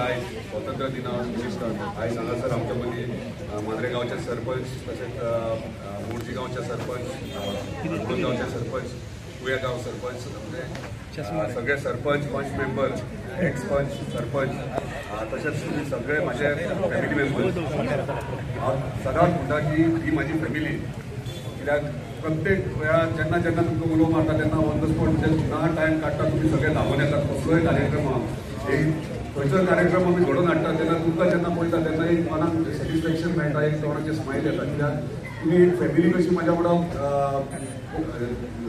आज स्वातंत्र्य दिना निमित्त आज हांगासर आमच्या मदीं मांद्रे गांवचे सरपंच तशेंच मोर्जी गांवचे सरपंच अणकोण गांवचे सरपंच कुया गांव सरपंच म्हणजे सगळे सरपंच पंच मेंबर एक्स पंच सरपंच तशेंच तुम्ही सगळे माझे फॅमिली मेंबर्स हांव सदांच म्हणटा की ही माझी फॅमिली कित्याक प्रत्येक वेळार जेन्ना जेन्ना तुमकां उलो मारता तेन्ना ऑन द स्पॉट जेन्ना टायम काडटा तुमी सगळे धांवून येतात कसलोय कार्यक्रम एक खंयचोय कार्यक्रम आमी घडोवन हाडटा तेन्ना तुमकां जेन्ना पळयता तेन्ना एक मनाक सॅटिस्फॅक्शन मेळटा एक तोंडाचेर स्मायल येता कित्याक तुमी एक फॅमिली कशी म्हाज्या वांगडा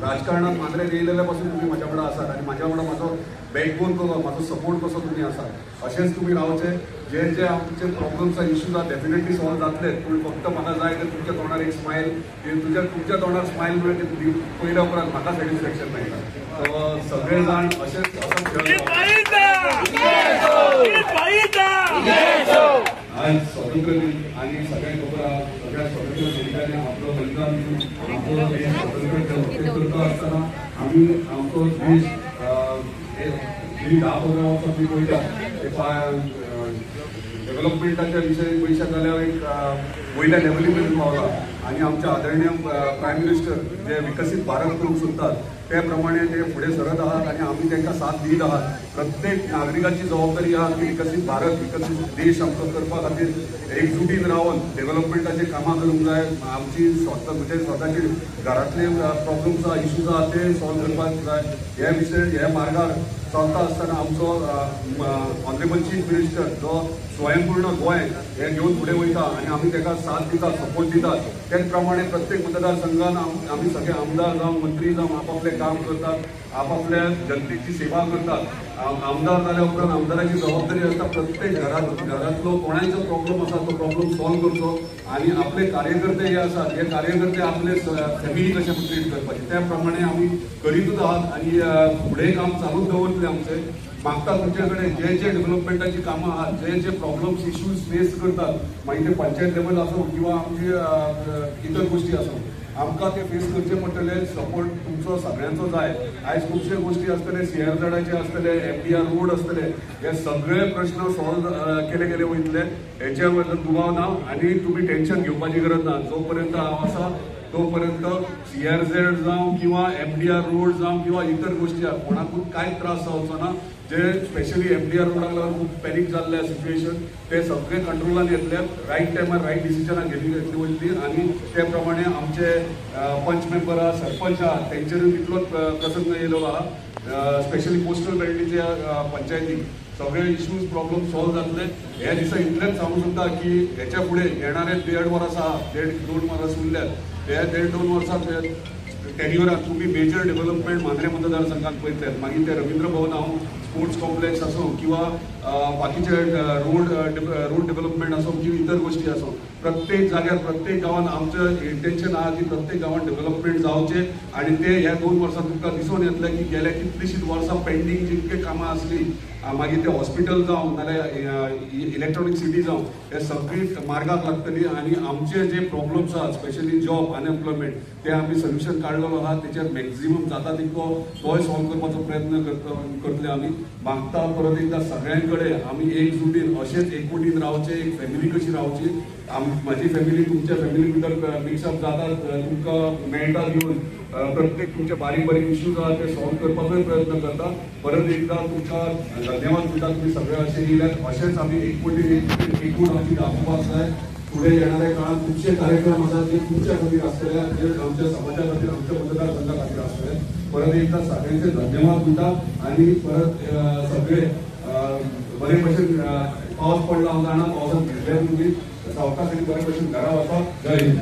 राजकारणात मांद्रे येयलेल्या पासून तुमी म्हाज्या वांगडा आसात आनी म्हाज्या वांगडा म्हाजो बॅकबोन कसो म्हाजो सपोर्ट कसो तुमी आसात अशेंच तुमी रावचे जे जे आमचे प्रॉब्लम्स इश्यूज आहा डेफिनेटली सॉल्व जातले पूण फक्त म्हाका जाय ते तुमच्या तोंडार एक स्मायल तुमच्या तोंडार स्मायल मेळटा ते पयल्या उपरांत म्हाका सॅटिस्फॅक्शन मेळटा सो सगळे जाण अशेंच आज स्वातंत्र्य दिन आणि सगळ्यांक खबर आहा सगळ्या स्वातंत्र्य सैनिकांनी आपलो बलिदान दिवन आपलो देश स्वातंत्र्य करता आसतना आमी आमचो देश गेली 10-15 वर्सां तुमी पळयता डेव्हलपमेंटाच्या विशय पयशाक जाल्यार एक वयल्या लेवलीपर्यंत पावला आणि आमच्या आदरणीय प्रायम मिनिस्टर जे विकसीत भारत करूंक सोदतात त्या प्रमाणे ते फुडें सरत आहात आणि आम्ही त्यांना साथ दीत आहात प्रत्येक नागरिकाची जबाबदारी आहा की विकसीत भारत विकसीत देश आमचो करपा खातीर एकजुटीन रावन डेव्हलपमेंटाचे कामां करूंक जाय आमची म्हणजे स्वताची घरातले प्रॉब्लम्स आहा इश्यूज आहा ते सॉल्व करपाक जाय हे विशय हे मार्गार चलता आसतना आमचो ऑनरेबल चीफ मिनिस्टर जो स्वयंपूर्ण गोंय हे घेवन फुडें वयता आनी आमी ताका साथ दितात सपोर्ट दितात त्याच प्रमाणे प्रत्येक मतदारसंघान आमी सगळे आमदार जावं मंत्री जावं आपापले काम करतात आपापल्या जनतेची सेवा करतात आमदार जाल्या उपरांत आमदाराची जबाबदारी आसता प्रत्येक घरातलो कोणाचो प्रॉब्लम आसा तो प्रॉब्लम सॉल्व करचो आणि आपले कार्यकर्ते जे आसात हे कार्यकर्ते आपले फॅमिली कशे ट्रीट करपाचे त्या प्रमाणे आमी करीतूच आहात आणि फुडें काम चालूच दवरतले आमचे मागता तुमचे कडेन जे जे डेव्हलपमेंटाची कामां आहात जे जे प्रॉब्लम्स इश्यूज फेस करतात मागीर ते पंचायत लेवल आसूं किंवा आमची इतर गोष्टी आसूं आमकां ते फेस करचे पडटले सपोर्ट तुमचो सगळ्यांचो जाय आयज खुबशे गोष्टी आसतले CRZ आसतले MDR रोड आसतले हे सगळे प्रश्न सॉल्व केले गेले वयतले हेच्या बद्दल दुबाव ना आनी तुमी टेन्शन घेवपाची गरज ना जो पर्यंत हांव आसा तोपर्यंत CRZ जावं किंवा MDR रोड जावं किंवा इतर गोष्टी आहा कोणाकूच कांयच त्रास जावचो ना जे स्पेशली MDR रोडाक लागून खूब पॅनिक जाल्ले सिच्युएशन ते सगळे कंट्रोलान येतले रायट टायमार रायट डिसिजनां घेतली वयतली आनी ते प्रमाणे आमचे पंच मेंबर आहा सरपंच आहा तेंचेरूय तितलोच प्रसंग येयलो आहा स्पेशली पोस्टल बेल्टीच्या पंचायतीक सगळे इश्यूज प्रॉब्लम सॉल्व जातले हे दिसा इतलेंच सांगू शकता की हेच्या फुडें येणारे 1.5 वर्स आहा 1.5-2 वर्स उरल्यात हे 1.5-2 वर्सां टेन्युरात तुम्ही मेजर डेव्हलपमेंट मांद्रे मतदारसंघात पळयतले मागीर ते रवींद्र भवन हांव स्पोर्ट्स कॉम्प्लेक्स आसूं किंवा बाकीचे रोड डेव्हलपमेंट आसूं किंवा इतर गोष्टी आसूं प्रत्येक जाग्यार प्रत्येक गांवांत आमचें इंटेन्शन आहा की प्रत्येक गांवांत डेव्हलपमेंट जावचें आनी ते ह्या 2 वर्सांत तुमकां दिसून येतलें की गेल्या कितलीशींच वर्सां पेंडींग जितके कामां आसलीं मागीर ते हॉस्पिटल जावं नाल्यार इलेक्ट्रॉनीक सिटी जावं हे सगळी मार्गाक लागतली आनी आमचे जे प्रॉब्लम्स आहात स्पेशली जॉब अनएम्प्लॉयमेंट ते आमी सोल्युशन काडलेलो आहा तेचेर मॅक्झिमम जाता तितको तोय सॉल्व करपाचो प्रयत्न करतले आमी मागता परत एकदा सगळ्यां कडेन आमी एकजुटीन अशेंच एकवटीन रावचे एक फॅमिली कशी रावची माझी फॅमिली तुमच्या फॅमिली भितर मिक्सअप जाता तुमकां मेळटा घेवन प्रत्येक तुमचे बारीक बारीक इश्यूज आहा ते सॉल्व करपाचोय प्रयत्न करता परत एकदा तुमकां धन्यवाद दिता तुम्ही सगळे अशे येयल्यात अशेंच आमी एकवटीन एकूण आमी दाखोवपाक जाय फुडें येणाऱ्या काळात खुबशे कार्यक्रम आसात ते तुमच्या खातीर आसतले जे आमच्या समाजा खातीर आमच्या मतदारसंघा खातीर आसतले परत एकदा सगळ्यांचे धन्यवाद दिता आणि परत सगळे बरे भशेन पावस पडला हांव जाणा पावसांत भिजले तुमी सावकाश आनी बरे भशेन घरा वचपाक जय हिंद